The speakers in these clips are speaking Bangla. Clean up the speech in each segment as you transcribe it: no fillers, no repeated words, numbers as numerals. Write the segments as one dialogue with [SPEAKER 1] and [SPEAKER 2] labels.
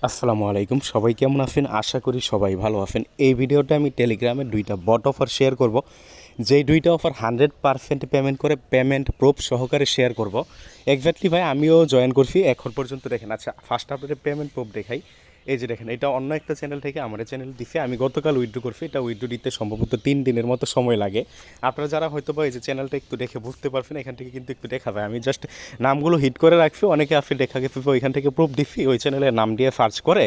[SPEAKER 1] আসসালামু আলাইকুম, সবাই কেমন আছেন? আশা করি সবাই ভালো আছেন। এই ভিডিওতে আমি টেলিগ্রামে দুইটা বট অফার শেয়ার করব, যেই দুইটা অফার 100% পেমেন্ট করে পেমেন্ট প্রুফ সহকারে শেয়ার করব। এক্স্যাক্টলি ভাই আমিও জয়েন করছি এখন পর্যন্ত। দেখেন, আচ্ছা ফার্স্ট আপনাদের পেমেন্ট প্রুফ দেখাই। এই যে দেখেন, এটা অন্য একটা চ্যানেল থেকে আমার চ্যানেল দিছে। আমি গতকাল উইথড্র করছি। এটা উইথড্র দিতে সম্ভবত 3 দিনের মতো সময় লাগে। আপনারা যারা হয়তো বা এই যে চ্যানেলটা একটু দেখে বুঝতে পারবেন, এখান থেকে কিন্তু একটু দেখা যায়। আমি জাস্ট নামগুলো হিট করে রাখছি, অনেকে আপনি দেখা গেছে ওইখান থেকে প্রুফ দিচ্ছি, ওই চ্যানেলের নাম দিয়ে সার্চ করে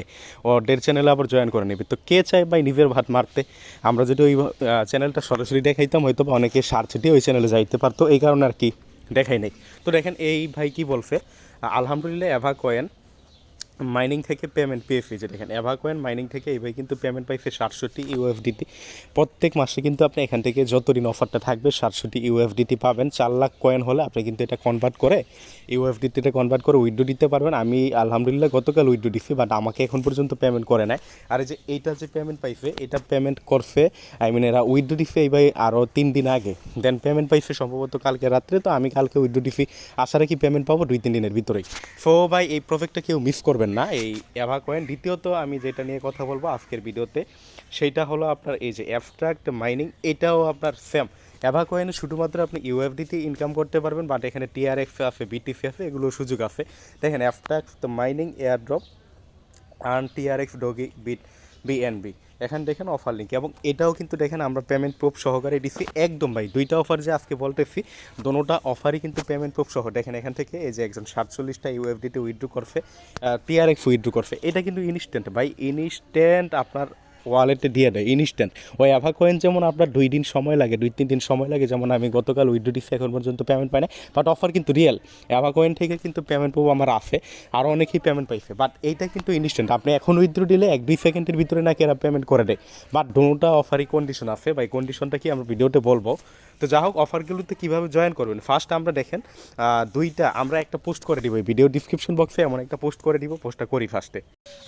[SPEAKER 1] ওদের চ্যানেলে আবার জয়েন করে নেবে। তো কে চায় ভাই নিজের ভাত মারতে? আমরা যদি ওই চ্যানেলটা সরাসরি দেখাইতাম হয়তো বা অনেকে সার্চ দিয়ে ওই চ্যানেলে যাইতে পারতো, এই কারণে আর কি দেখাই নেই। তো দেখেন এই ভাই কি বলছে, আলহামদুলিল্লাহ অ্যাভাকয়েন মাইনিং থেকে পেমেন্ট পেয়েছি। যে দেখেন অ্যাভাকয়েন মাইনিং থেকে এই ভাই কিন্তু পেমেন্ট পাইছে 67 ইউএফডিটি। প্রত্যেক মাসে কিন্তু আপনি এখান থেকে যতদিন অফারটা থাকবে 67 ইউএফডিটি পাবেন। 4 লাখ কয়েন হলে আপনি কিন্তু এটা কনভার্ট করে ইউএফডিটিতে কনভার্ট করে উইথড্র দিতে পারবেন। আমি আলহামদুলিল্লাহ গতকাল উইথড্র দিচ্ছি, বাট আমাকে এখন পর্যন্ত পেমেন্ট করে নাই। আর এই যে এইটা যে পেমেন্ট পাইছে, এটা পেমেন্ট করছে, আই মিন এরা উইথড্র দিচ্ছে এই ভাই আরও 3 দিন আগে, দেন পেমেন্ট পাইছে সম্ভবত কালকে রাত্রে। তো আমি কালকে উইথড্র দিচ্ছি, আশা রাখি পেমেন্ট পাবো 2-3 দিনের ভিতরেই। সো ভাই এই প্রজেক্টটা কেউ মিস করবেন না, এই অ্যাভাকয়েন। দ্বিতীয়ত আমি যেটা নিয়ে কথা বলবো আজকের ভিডিওতে, সেইটা হলো আপনার এই যে অ্যাবস্ট্রাক্ট মাইনিং। এটাও আপনার সেম অ্যাভাকয়েনে শুধুমাত্র আপনি ইউএফডিতে ইনকাম করতে পারবেন, বাট এখানে টিআরএক্স আছে, বিটিসি আছে, এগুলোর সুযোগ আছে। দেখেন abstract mining airdrop earn TRX doggy BNB, এখানে দেখেন অফার লিঙ্ক। এবং এটাও কিন্তু দেখেন আমরা পেমেন্ট প্রুফ সহকারে দিচ্ছি একদম ভাই। দুইটা অফার যে আজকে বলতেছি, দোনোটা অফারই কিন্তু পেমেন্ট প্রুফ সহ। দেখেন এখান থেকে এই যে একজন 47টা ইউএফডিতে উইথড্র করছে, টিআরএক্স উইথড্র করছে। এটা কিন্তু ইনস্ট্যান্ট ভাই, ইনস্ট্যান্ট আপনার ওয়ালেটে দিয়ে দেয় ইনস্ট্যান্ট। ওই অ্যাভাকয়েন যেমন আপনার 2 দিন সময় লাগে, 2-3 দিন সময় লাগে, যেমন আমি গতকাল উইথড্র দিচ্ছি এখন পর্যন্ত পেমেন্ট পাই না, বাট অফার কিন্তু রিয়েল। অ্যাভাকয়েন থেকে কিন্তু পেমেন্ট প্রুফ আমার আছে, আরও অনেকেই পেমেন্ট পাইছে, বাট এইটা কিন্তু ইনস্ট্যান্ট। আপনি এখন উইথড্র দিলে 1-2 সেকেন্ডের ভিতরে নাকি এরা পেমেন্ট করে দেয়, বাট দুটোটা অফারই কন্ডিশন আছে ভাই। কন্ডিশনটা কি আমরা ভিডিওতে বলবো। তো যা হোক, অফারগুলোতে কীভাবে জয়েন করবেন, ফার্স্ট আমরা দেখেন দুইটা আমরা একটা পোস্ট করে দিব ভিডিও ডিসক্রিপশন বক্সে, এমন একটা পোস্ট করে দিব, পোস্টটা করি ফার্স্টে।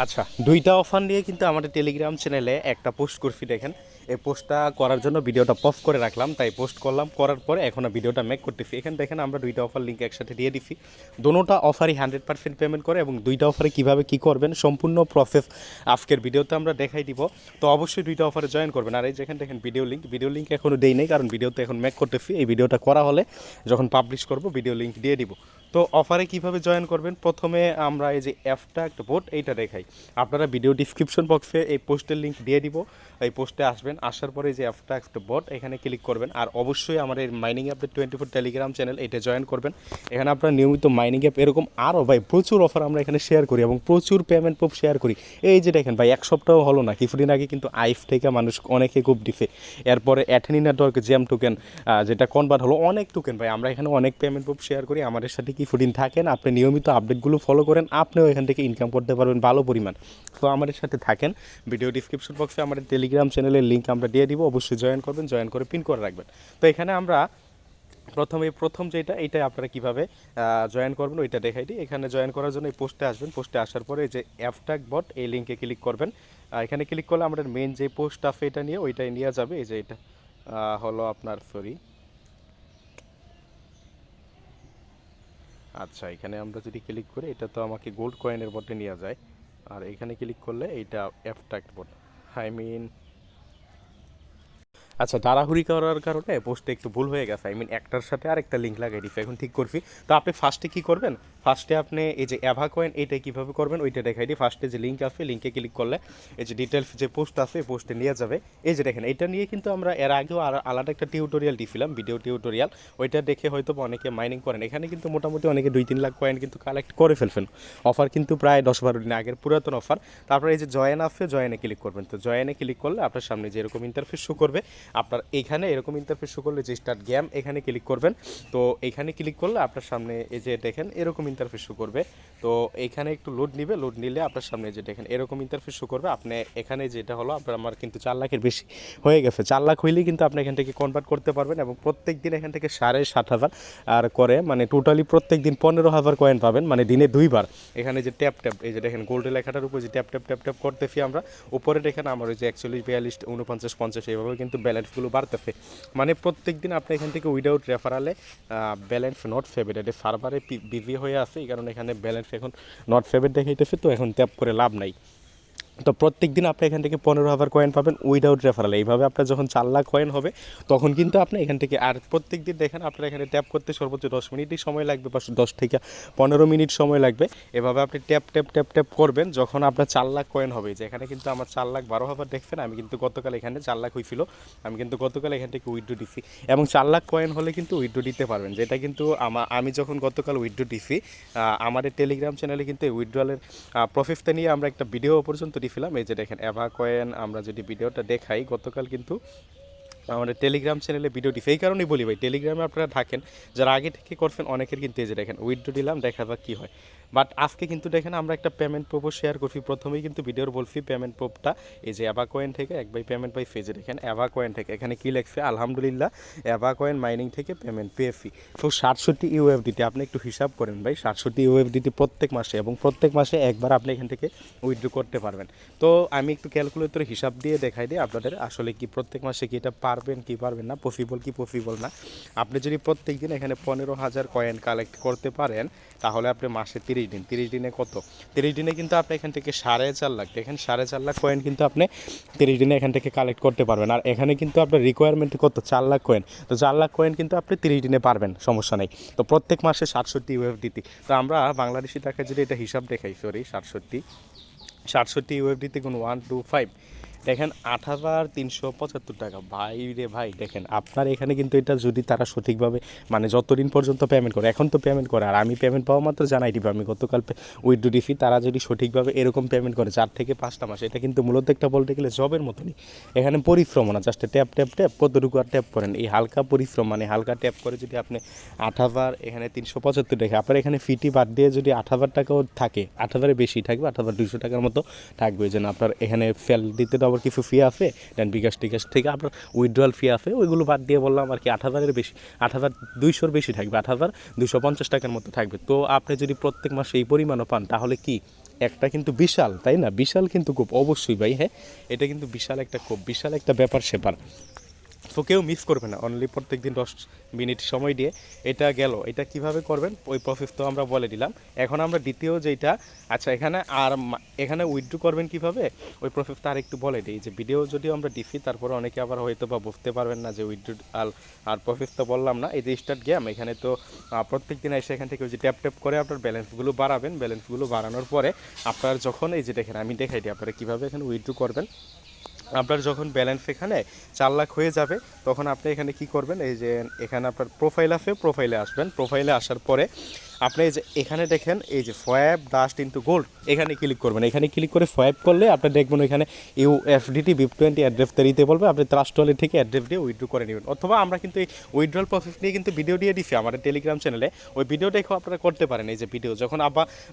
[SPEAKER 1] আচ্ছা, দুইটা অফার নিয়ে কিন্তু আমাদের টেলিগ্রাম চ্যানেলে একটা পোস্ট করছি। দেখেন এই পোস্টটা করার জন্য ভিডিওটা পজ করে রাখলাম, তাই পোস্ট করলাম, করার পরে এখন ভিডিওটা মেক করতেছি। এখানে দেখেন আমরা দুইটা অফার লিঙ্ক একসাথে দিয়ে দিছি। দোনোটা অফারই 100% পেমেন্ট করে, এবং দুইটা অফারে কীভাবে কী করবেন সম্পূর্ণ প্রসেস আজকের ভিডিওতে আমরা দেখাই দিব। তো অবশ্যই দুইটা অফারে জয়েন করবেন। আর এই যেখানে দেখেন ভিডিও লিঙ্ক এখনও দেই নেই, কারণ ভিডিওতে এখন মেক করতেছি। এই ভিডিওটা করা হলে যখন পাবলিশ করব ভিডিও লিঙ্ক দিয়ে দিব। তো অফারে কিভাবে জয়েন করবেন, প্রথমে আমরা এই যে অ্যাবস্ট্রাক্ট বোট এইটা দেখাই। আপনারা ভিডিও ডিসক্রিপশন বক্সে এই পোস্টের লিঙ্ক দিয়ে দিব, এই পোস্টে আসবেন, আসার পরে যে অ্যাবস্ট্রাক্ট বোট এখানে ক্লিক করবেন। আর অবশ্যই আমাদের মাইনিং আপডেট 24 টেলিগ্রাম চ্যানেল এটা জয়েন করবেন। এখানে আপনারা নিয়মিত মাইনিং অ্যাপ এরকম আরও ভাই প্রচুর অফার আমরা এখানে শেয়ার করি, এবং প্রচুর পেমেন্ট প্রুফ শেয়ার করি। এই যে দেখেন ভাই, এক সপ্তাহ হলো না, কিছুদিন আগে কিন্তু আইফ থেকে মানুষ অনেকে খুব দিছে। এরপরে অ্যাথেনি নেটওয়ার্ক জ্যাম টোকেন যেটা কনভার্ট হলো, অনেক টোকেন ভাই। আমরা এখানে অনেক পেমেন্ট প্রুফ শেয়ার করি। আমাদের সাথে কিছুদিন থাকেন, আপনি নিয়মিত আপডেটগুলো ফলো করেন, আপনিও এখান থেকে ইনকাম করতে পারবেন ভালো পরিমাণ। তো আমাদের সাথে থাকেন। ভিডিও ডিসক্রিপশন বক্সে আমাদের টেলিগ্রাম চ্যানেলের লিঙ্ক আমরা দিয়ে দিব, অবশ্যই জয়েন করবেন, জয়েন করে পিন করে রাখবেন। তো এখানে আমরা প্রথম যেটা, এইটাই আপনারা কীভাবে জয়েন করবেন ওইটা দেখাই দিই। এখানে জয়েন করার জন্য এই পোস্টে আসবেন, পোস্টে আসার পরে এই যে অ্যাবস্ট্রাক্ট বট এই লিঙ্কে ক্লিক করবেন। এখানে ক্লিক করলে আমাদের মেন যে পোস্ট আছে এটা নিয়ে ওইটাই নিয়ে যাবে। এই যে এটা হলো আপনার আচ্ছা, এখানে আমরা যদি ক্লিক করি, এটা তো আমাকে গোল্ড কয়েনের বটে নিয়ে যায়। আর এখানে ক্লিক করলে এইটা অ্যাবস্ট্রাক্ট বট, আই মিন আচ্ছা, তাড়াহুড়ি করার কারণে পোস্টে একটু ভুল হয়ে গেছে। একটার সাথে আরেকটা লিঙ্ক লাগাই দিচ্ছি, এখন ঠিক করছি। তো আপনি ফার্স্টে কী করবেন, ফার্স্টে আপনি এই যে অ্যাভাকয়েন এইটা কীভাবে করবেন ওইটা দেখাই দিই। ফার্স্টে যে লিঙ্ক আছে, লিঙ্কে ক্লিক করলে এই যে ডিটেলস যে পোস্ট আছে পোস্টে নিয়ে যাবে। এই যে দেখেন, এটা নিয়ে কিন্তু আমরা এর আগেও আলাদা একটা টিউটোরিয়াল দিয়েছিলাম, ভিডিও টিউটোরিয়াল। ওইটা দেখে হয়তো অনেকে মাইনিং করেন। এখানে কিন্তু মোটামুটি অনেকে 2-3 লাখ কয়েন কিন্তু কালেক্ট করে ফেলবেন। অফার কিন্তু প্রায় 10-12 দিন আগের পুরাতন অফার। তারপরে এই যে জয়েন আছে, জয়েনে ক্লিক করবেন। তো জয়েনে ক্লিক করলে আপনার সামনে যে এরকম ইন্টারফেস শো করবে, আপনার এখানে এরকম ইন্টারফেস শো করলে যে স্টার্ট গেম এখানে ক্লিক করবেন। তো এখানে ক্লিক করলে আপনার সামনে এই যে দেখেন এরকম ইন্টারফেস শো করবে। তো এখানে একটু লোড নিবে, লোড নিলে আপনার সামনে যে দেখেন এরকম ইন্টারফেস শো করবে। আপনি এখানে যেটা হলো আপনার, আমার কিন্তু 4 লাখের বেশি হয়ে গেছে। 4 লাখ হইলেই কিন্তু আপনি এখান থেকে কনভার্ট করতে পারবেন, এবং প্রত্যেক দিন এখান থেকে 7,500 আর করে, মানে টোটালি প্রত্যেক দিন 15,000 কয়েন পাবেন, মানে দিনে 2 বার। এখানে যে ট্যাপ এই যে দেখেন গোল্ডের লেখাটার উপর যে ট্যাপ করতেছি আমরা, উপরে দেখেন আমার ওই যে 41, 42, 49, 50 এইভাবে কিন্তু ব্যালেন্সগুলো বাড়তেছে। মানে প্রত্যেক দিন আপনি এখান থেকে উইদাউট রেফারালে ব্যালেন্স নট ফেভারেট সার্ভারে বিজি হয়ে আছে, এই কারণে এখানে ব্যালেন্স এখন নট ফেভার দেখাইতেছে, তো এখন ট্যাপ করে লাভ নাই। তো প্রত্যেক দিন আপনি এখান থেকে 15,000 কয়েন পাবেন উইদাউট রেফারেল। এইভাবে আপনার যখন 4 লাখ কয়েন হবে তখন কিন্তু আপনি এখান থেকে, আর প্রত্যেক দিন দেখেন আপনার এখানে ট্যাপ করতে সর্বোচ্চ 10 মিনিটই সময় লাগবে বা 10 থেকে 15 মিনিট সময় লাগবে। এভাবে আপনি ট্যাপ ট্যাপ ট্যাপ ট্যাপ করবেন যখন আপনার 4 লাখ কয়েন হবে। যে এখানে কিন্তু আমার 4,12,000 দেখছেন, আমি কিন্তু গতকাল এখানে 4 লাখ হয়েছিল, আমি কিন্তু গতকাল এখান থেকে উইথড্র দিছি। এবং 4 লাখ কয়েন হলে কিন্তু উইথড্র দিতে পারবেন, যেটা কিন্তু আমি যখন গতকাল উইথড্র দিছি আমাদের টেলিগ্রাম চ্যানেলে কিন্তু এই উইথড্রলের প্রসেসটা নিয়ে আমরা একটা ভিডিও পর্যন্ত দিয়েছিলাম। এই যে দেখেন অ্যাভাকয়েন, আমরা যদি ভিডিওটা দেখাই গতকাল কিন্তু আমাদের টেলিগ্রাম চ্যানেলে ভিডিও দিই। এই কারণেই বলি ভাই, টেলিগ্রামে আপনারা থাকেন, যারা আগে থেকে করছেন অনেকের কিন্তু এই যে দেখেন উইথড্র দিলাম, দেখা যাক কী হয়। বাট আজকে কিন্তু দেখেন আমরা একটা পেমেন্ট প্রুফও শেয়ার করছি। প্রথমেই কিন্তু ভিডিওর বলছি পেমেন্ট প্রুফটা এই যে অ্যাভাকয়েন থেকে এক বাই পেমেন্ট বাই ফেজে দেখেন অ্যাভাকয়েন থেকে এখানে কী লেখছে, আলহামদুলিল্লাহ অ্যাভাকয়েন মাইনিং থেকে পেমেন্ট পেয়েছি। তো 67 ইউএফডিটি আপনি একটু হিসাব করেন ভাই, 67 ইউএফডিটি প্রত্যেক মাসে, এবং প্রত্যেক মাসে একবার আপনি এখান থেকে উইথড্র করতে পারবেন। তো আমি একটু ক্যালকুলেটরে হিসাব দিয়ে দেখাই দিই আপনাদের আসলে কি প্রত্যেক মাসে কি এটা পারবেন কি পারবেন না, পসিবল কি পসিবল না। আপনি যদি প্রত্যেক দিন এখানে 15,000 কয়েন কালেক্ট করতে পারেন তাহলে আপনি মাসে 30 দিন, 30 দিনে কত, 30 দিনে কিন্তু আপনি এখান থেকে 4.5 লাখ, দেখেন 4.5 লাখ কয়েন কিন্তু আপনি 30 দিনে এখান থেকে কালেক্ট করতে পারবেন। আর এখানে কিন্তু আপনার রিকোয়ারমেন্ট কত, 4 লাখ কয়েন। তো 4 লাখ কয়েন কিন্তু আপনি 30 দিনে পারবেন, সমস্যা নেই। তো প্রত্যেক মাসে 67 ইউএফডিটি, তো আমরা বাংলাদেশি টাকা যদি এটা হিসাব দেখাই, সরি 67 ইউএফডিতে কোনো 125 দেখেন 8,375 টাকা। ভাই রে ভাই, দেখেন আপনার এখানে কিন্তু এটা যদি তারা সঠিকভাবে মানে যতদিন পর্যন্ত পেমেন্ট করে, এখন তো পেমেন্ট করে, আর আমি পেমেন্ট পাওয়া মাত্র জানাই দিব, আমি গতকাল উইথড্র দিছি, তারা যদি সঠিকভাবে এরকম পেমেন্ট করে 4 থেকে 5টা মাস, এটা কিন্তু মূলত একটা বলতে গেলে জবের মতনই। এখানে পরিশ্রম না, জাস্ট ট্যাপ ট্যাপ ট্যাপ কতটুকু আর ট্যাপ করেন, এই হালকা পরিশ্রম মানে হালকা ট্যাপ করে যদি আপনি 8,000 এখানে 375 টাকা, আপনার এখানে ফিটি বাদ দিয়ে যদি 8,000 টাকাও থাকে, 8,000-এর বেশি থাকবে, 8,200 টাকার মতো থাকবে। এই জন্য আপনার এখানে ফেল দিতে তো আবার কিছু ফি আছে, দেন বিকাশ টিকাশ থেকে আপনার উইথড্রয়াল ফি আছে, ওইগুলো বাদ দিয়ে বললাম আর কি 8,000-এর বেশি, 8,200-র বেশি থাকবে, 8,250 টাকার মতো থাকবে। তো আপনি যদি প্রত্যেক মাসে এই পরিমাণও পান তাহলে কি একটা কিন্তু বিশাল, তাই না, বিশাল কিন্তু খুব অবশ্যই ভাই, হ্যাঁ এটা কিন্তু বিশাল একটা খুব বিশাল একটা ব্যাপার সেপার। তো কেউ মিস করবে না, অনলি প্রত্যেক দিন 10 মিনিট সময় দিয়ে এটা গেল। এটা কিভাবে করবেন ওই প্রসেস তো আমরা বলে দিলাম। এখন আমরা দ্বিতীয় যেটা, আচ্ছা এখানে আর এখানে উইথড্র করবেন কিভাবে ওই প্রসেসটা আর একটু বলে দিই। যে ভিডিও যদিও আমরা দিছি, তারপরে অনেকে আবার হয়তো বা বুঝতে পারবেন না যে উইথড্র আর প্রসেসটা বললাম না। এই যে স্টার্ট গেম, এখানে তো প্রত্যেক দিন এসে এখান থেকে ওই যে ট্যাপ ট্যাপ করে আপনার ব্যালেন্সগুলো বাড়াবেন। ব্যালেন্সগুলো বাড়ানোর পরে আপনার যখন এই যে দেখেন আমি দেখাই দিই আপনারা কীভাবে এখানে উইথড্র করবেন। আপনার যখন ব্যালেন্স এখানে 4 লাখ হয়ে যাবে তখন আপনি এখানে কি করবেন, এই যে এখানে আপনার প্রোফাইল আছে, প্রোফাইলে আসবেন। প্রোফাইলে আসার পরে আপনি এই যে এখানে দেখেন এই যে সোয়াপ ডাস্ট ইনটু গোল্ড, এখানে ক্লিক করবেন। এখানে ক্লিক করে সোয়াপ করলে আপনি দেখবেন এখানে ইউএসডিটি BIP20 অ্যাড্রেসটা দিতে বলবে, আপনি ট্রাস্ট ওয়ালেট থেকে অ্যাড্রেস দিয়ে উইথড্র করে নেবেন। অথবা আমরা কিন্তু এই উইথড্রল প্রসেস নিয়ে কিন্তু ভিডিও দিয়ে দিচ্ছি আমাদের টেলিগ্রাম চ্যানেলে, ওই ভিডিও দেখেও আপনারা করতে পারেন। এই যে ভিডিও যখন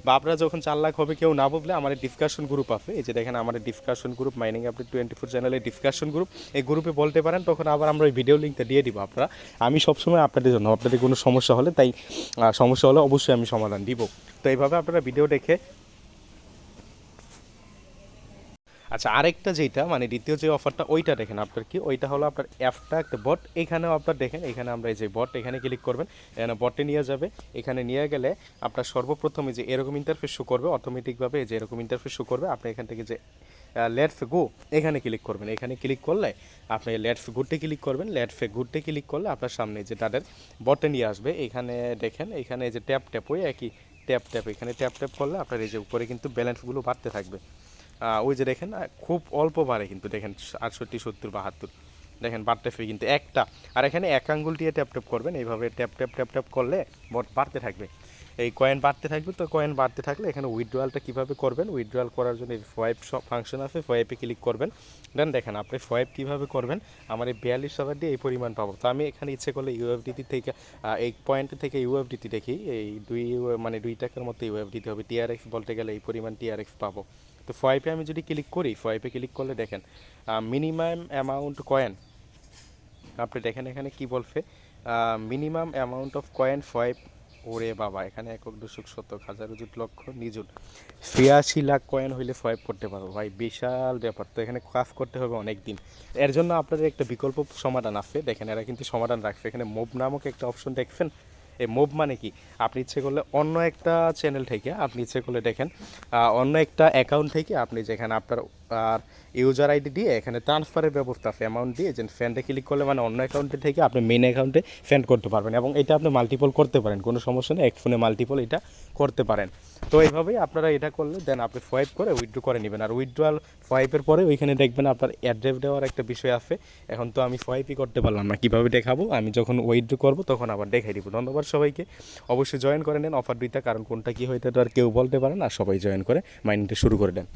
[SPEAKER 1] বা আপনারা যখন 4 লাখ হবে কেউ না বুঝলে আমাদের ডিসকাশন গ্রুপ আছে, এই যে দেখেন আমাদের ডিসকাশন গ্রুপ মাইনিং আপডেট 24 চ্যানেলের ডিসকাশন গ্রুপ, এই গ্রুপে বলতে পারেন, তখন আবার আমরা ওই ভিডিও লিঙ্কটা দিয়ে দিব। আপনারা, আমি সবসময় আপনাদের জন্য, আপনাদের কোনো সমস্যা হলে তাই সমস্যা হলে অবশ্যই আমি সমাধান দিব। তো এইভাবে আপনারা ভিডিও দেখে, আচ্ছা আরেকটা যেটা মানে দ্বিতীয় যে অফারটা ওইটা দেখেন আপনার কি, ওইটা হলো আপনার অ্যাপটা একটা বট, এখানেও আপনার দেখেন এখানে আমরা এই যে বট এখানে ক্লিক করবেন, এখানে বটে নিয়ে যাবে। এখানে নিয়ে গেলে আপনার সর্বপ্রথমে যে এরকম ইন্টারফেস শো করবে অটোমেটিকভাবে, যে এরকম ইন্টারফেস শো করবে। আপনি এখান থেকে যে লেটস গো এখানে ক্লিক করবেন। এখানে ক্লিক করলে আপনি লেটস গুডে ক্লিক করবেন। লেটস গুডে ক্লিক করলে আপনার সামনে যে তাদের বটে নিয়ে আসবে। এখানে দেখেন এখানে যে ট্যাপ ট্যাপ ওই একই ট্যাপ ট্যাপ, এখানে ট্যাপ ট্যাপ করলে আপনার এই যে উপরে কিন্তু ব্যালেন্সগুলো বাড়তে থাকবে। ওই যে দেখেন খুব অল্প বাড়ে কিন্তু, দেখেন 68, 70, 72 দেখেন বাড়তে ফি কিন্তু একটা। আর এখানে এক আঙ্গুল দিয়ে ট্যাপ ট্যাপ করবেন, এইভাবে ট্যাপ ট্যাপ ট্যাপ ট্যাপ করলে বাড়তে থাকবে, এই কয়েন বাড়তে থাকবে। তো কয়েন বাড়তে থাকলে এখানে উইথড্রয়ালটা কীভাবে করবেন, উইথড্রয়াল করার জন্য এই সোয়াইপ ফাংশন আছে, সোয়াইপে ক্লিক করবেন। দেন দেখেন আপনি সোয়াইপ কীভাবে করবেন, আমার এই 42,000 দিয়ে এই পরিমাণ পাবো। তো আমি এখানে ইচ্ছে করলে ইউএফডিটি থেকে এই পয়েন্ট থেকে ইউএফডিটি দেখি, এই মানে 2 টাকার মতো ইউএফডিটি হবে। TRX বলতে গেলে এই পরিমাণ TRX পাবো। তো সোয়াইপে আমি যদি ক্লিক করি, সোয়াইপে ক্লিক করলে দেখেন মিনিমাম অ্যামাউন্ট কয়েন, আপনি দেখেন এখানে কি বলছে, minimum amount of coin swipe. ওরে বাবা, এখানে একক দশক শতক হাজার অযুত লক্ষ নিযুত 83 লাখ কয়েন হইলে সোয়াইপ করতে পারবো ভাই, বিশাল ব্যাপার। তো এখানে কাজ করতে হবে অনেক দিন। এর জন্য আপনাদের একটা বিকল্প সমাধান আছে, দেখেন এরা কিন্তু সমাধান রাখছে। এখানে মুভ নামক একটা অপশন দেখছেন, এই মুভ মানে কি, আপনি ইচ্ছে করলে অন্য একটা চ্যানেল থেকে আপনি ইচ্ছে করলে দেখেন অন্য একটা অ্যাকাউন্ট থেকে আপনি যেখানে আপনার আর ইউজার আইডি দিয়ে এখানে ট্রান্সফারের ব্যবস্থা আছে, অ্যামাউন্ট দিয়ে যে ফ্যান্ডে ক্লিক করলে মানে অন্য অ্যাকাউন্টে থেকে আপনি মেন অ্যাকাউন্টে ফ্যান্ড করতে পারবেন, এবং এটা আপনি মাল্টিপল করতে পারেন, কোনো সমস্যা নেই, এক ফোনে মাল্টিপল এটা করতে পারেন। তো এইভাবেই আপনারা এটা করলে দেন আপনি সোয়াইপ করে উইথড্র করে নেবেন। আর উইথড্রয়াল সোয়াইপের পরে ওইখানে দেখবেন আপনার অ্যাড্রেস দেওয়ার একটা বিষয় আছে। এখন তো আমি সোয়াইপই করতে পারলাম না, কীভাবে দেখাবো, আমি যখন উইথড্র করবো তখন আবার দেখাই দিব। ধন্যবাদ সবাইকে, অবশ্যই জয়েন করে নেন অফার দুইটা, কারণ কোনটা কী হইতে তো আর কেউ বলতে পারে না, সবাই জয়েন করে মাইনিংটা শুরু করে দেন।